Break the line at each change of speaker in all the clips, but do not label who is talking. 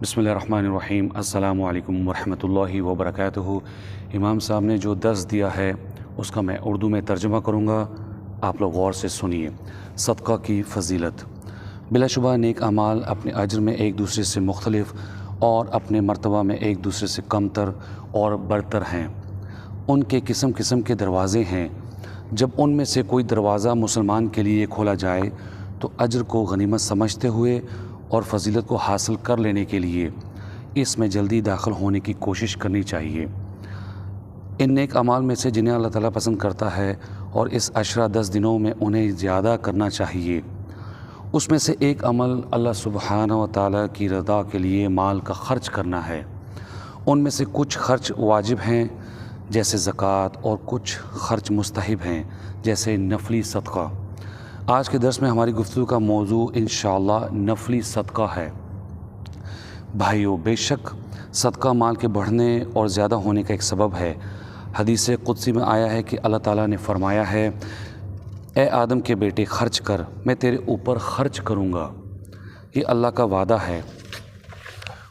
بسم اللہ الرحمن الرحیم۔ السلام علیکم ورحمۃ اللہ وبرکاتہ۔ امام صاحب نے جو درس دیا ہے اس کا میں اردو میں ترجمہ کروں گا، آپ لوگ غور سے سنیے۔ صدقہ کی فضیلت۔ بلا شبہ نیک اعمال اپنے اجر میں ایک دوسرے سے مختلف اور اپنے مرتبہ میں ایک دوسرے سے کمتر اور برتر ہیں۔ ان کے قسم قسم کے دروازے ہیں۔ جب ان میں سے کوئی دروازہ مسلمان کے لیے کھولا جائے تو اجر کو غنیمت سمجھتے ہوئے اور فضیلت کو حاصل کر لینے کے لیے اس میں جلدی داخل ہونے کی کوشش کرنی چاہیے۔ ان نیک اعمال میں سے جنہیں اللہ تعالیٰ پسند کرتا ہے اور اس عشرہ 10 دنوں میں انہیں زیادہ کرنا چاہیے، اس میں سے ایک عمل اللہ سبحانہ و تعالیٰ کی رضا کے لیے مال کا خرچ کرنا ہے۔ ان میں سے کچھ خرچ واجب ہیں جیسے زکوٰۃ، اور کچھ خرچ مستحب ہیں جیسے نفلی صدقہ۔ آج کے درس میں ہماری گفتگو کا موضوع انشاءاللہ نفلی صدقہ ہے۔ بھائیو، بے شک صدقہ مال کے بڑھنے اور زیادہ ہونے کا ایک سبب ہے۔ حدیث قدسی میں آیا ہے کہ اللہ تعالیٰ نے فرمایا ہے، اے آدم کے بیٹے خرچ کر، میں تیرے اوپر خرچ کروں گا۔ یہ اللہ کا وعدہ ہے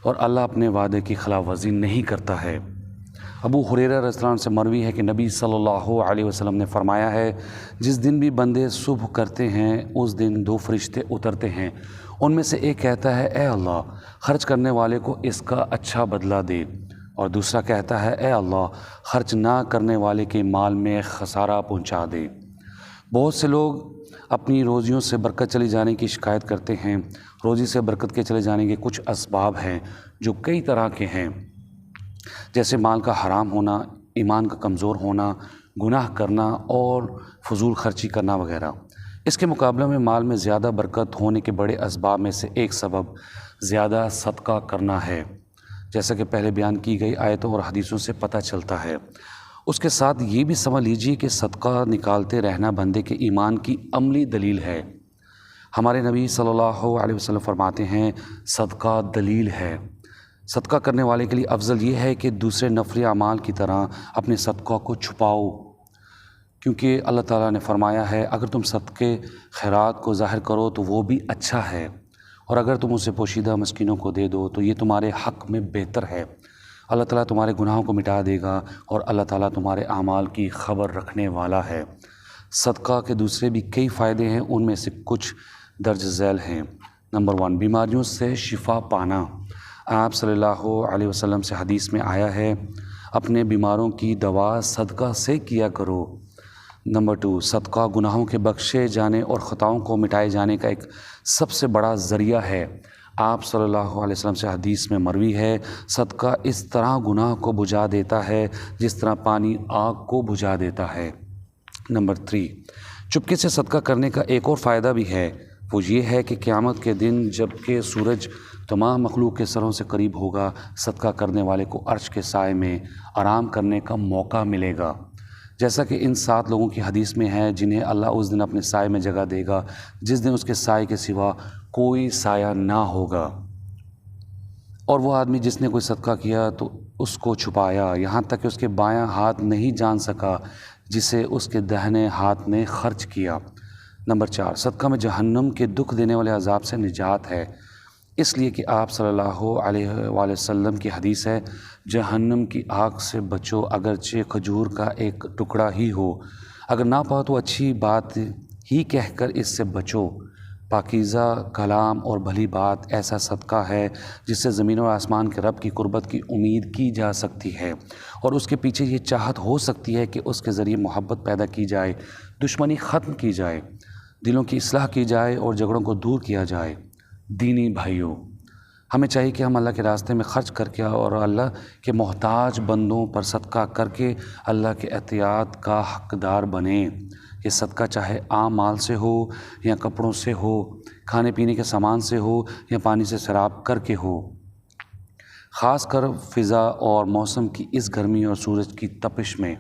اور اللہ اپنے وعدے کی خلاف ورزی نہیں کرتا ہے۔ ابو ہریرہ رضی اللہ عنہ سے مروی ہے کہ نبی صلی اللہ علیہ وسلم نے فرمایا ہے، جس دن بھی بندے صبح کرتے ہیں اس دن 2 فرشتے اترتے ہیں۔ ان میں سے ایک کہتا ہے، اے اللہ، خرچ کرنے والے کو اس کا اچھا بدلہ دے، اور دوسرا کہتا ہے، اے اللہ، خرچ نہ کرنے والے کے مال میں خسارہ پہنچا دے۔ بہت سے لوگ اپنی روزیوں سے برکت چلی جانے کی شکایت کرتے ہیں۔ روزی سے برکت کے چلے جانے کے کچھ اسباب ہیں جو کئی طرح کے ہیں، جیسے مال کا حرام ہونا، ایمان کا کمزور ہونا، گناہ کرنا اور فضول خرچی کرنا وغیرہ۔ اس کے مقابلے میں مال میں زیادہ برکت ہونے کے بڑے اسباب میں سے ایک سبب زیادہ صدقہ کرنا ہے، جیسا کہ پہلے بیان کی گئی آیتوں اور حدیثوں سے پتہ چلتا ہے۔ اس کے ساتھ یہ بھی سمجھ لیجیے کہ صدقہ نکالتے رہنا بندے کے ایمان کی عملی دلیل ہے۔ ہمارے نبی صلی اللہ علیہ وسلم فرماتے ہیں، صدقہ دلیل ہے۔ صدقہ کرنے والے کے لیے افضل یہ ہے کہ دوسرے نفلی اعمال کی طرح اپنے صدقہ کو چھپاؤ، کیونکہ اللہ تعالیٰ نے فرمایا ہے، اگر تم صدقے خیرات کو ظاہر کرو تو وہ بھی اچھا ہے، اور اگر تم اسے پوشیدہ مسکینوں کو دے دو تو یہ تمہارے حق میں بہتر ہے۔ اللہ تعالیٰ تمہارے گناہوں کو مٹا دے گا اور اللہ تعالیٰ تمہارے اعمال کی خبر رکھنے والا ہے۔ صدقہ کے دوسرے بھی کئی فائدے ہیں، ان میں سے کچھ درج ذیل ہیں۔ نمبر 1، بیماریوں سے شفا پانا۔ آپ صلی اللہ علیہ وسلم سے حدیث میں آیا ہے، اپنے بیماروں کی دوا صدقہ سے کیا کرو۔ نمبر 2، صدقہ گناہوں کے بخشے جانے اور خطاؤں کو مٹائے جانے کا ایک سب سے بڑا ذریعہ ہے۔ آپ صلی اللہ علیہ وسلم سے حدیث میں مروی ہے، صدقہ اس طرح گناہ کو بجھا دیتا ہے جس طرح پانی آگ کو بجھا دیتا ہے۔ نمبر 3، چپکے سے صدقہ کرنے کا ایک اور فائدہ بھی ہے، وہ یہ ہے کہ قیامت کے دن جب کہ سورج تمام مخلوق کے سروں سے قریب ہوگا، صدقہ کرنے والے کو عرش کے سائے میں آرام کرنے کا موقع ملے گا، جیسا کہ ان 7 لوگوں کی حدیث میں ہے جنہیں اللہ اس دن اپنے سائے میں جگہ دے گا جس دن اس کے سائے کے سوا کوئی سایہ نہ ہوگا۔ اور وہ آدمی جس نے کوئی صدقہ کیا تو اس کو چھپایا، یہاں تک کہ اس کے بایاں ہاتھ نہیں جان سکا جسے اس کے داہنے ہاتھ نے خرچ کیا۔ نمبر 4، صدقہ میں جہنم کے دکھ دینے والے عذاب سے نجات ہے، اس لیے کہ آپ صلی اللہ علیہ وآلہ وسلم کی حدیث ہے، جہنم کی آگ سے بچو اگرچہ کھجور کا ایک ٹکڑا ہی ہو، اگر نہ پاؤ تو اچھی بات ہی کہہ کر اس سے بچو۔ پاکیزہ کلام اور بھلی بات ایسا صدقہ ہے جس سے زمین و آسمان کے رب کی قربت کی امید کی جا سکتی ہے، اور اس کے پیچھے یہ چاہت ہو سکتی ہے کہ اس کے ذریعے محبت پیدا کی جائے، دشمنی ختم کی جائے، دلوں کی اصلاح کی جائے اور جھگڑوں کو دور کیا جائے۔ دینی بھائیوں، ہمیں چاہیے کہ ہم اللہ کے راستے میں خرچ کر کے اور اللہ کے محتاج بندوں پر صدقہ کر کے اللہ کے عطیات کا حقدار بنیں۔ یہ صدقہ چاہے عام مال سے ہو یا کپڑوں سے ہو، کھانے پینے کے سامان سے ہو یا پانی سے سیراب کر کے ہو، خاص کر فضا اور موسم کی اس گرمی اور سورج کی تپش میں۔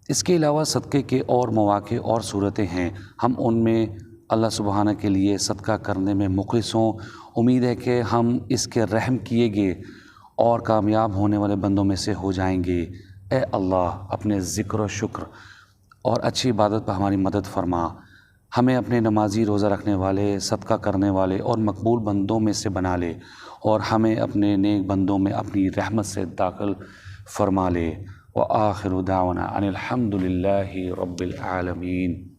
اس کے علاوہ صدقے کے اور مواقع اور صورتیں ہیں، ہم ان میں اللہ سبحانہ کے لیے صدقہ کرنے میں مخلص ہوں۔ امید ہے کہ ہم اس کے رحم کیے گے اور کامیاب ہونے والے بندوں میں سے ہو جائیں گے۔ اے اللہ، اپنے ذکر و شکر اور اچھی عبادت پر ہماری مدد فرما۔ ہمیں اپنے نمازی روزہ رکھنے والے صدقہ کرنے والے اور مقبول بندوں میں سے بنا لے اور ہمیں اپنے نیک بندوں میں اپنی رحمت سے داخل فرما لے۔ وآخر دعوانا ان الحمد للہ رب العالمین۔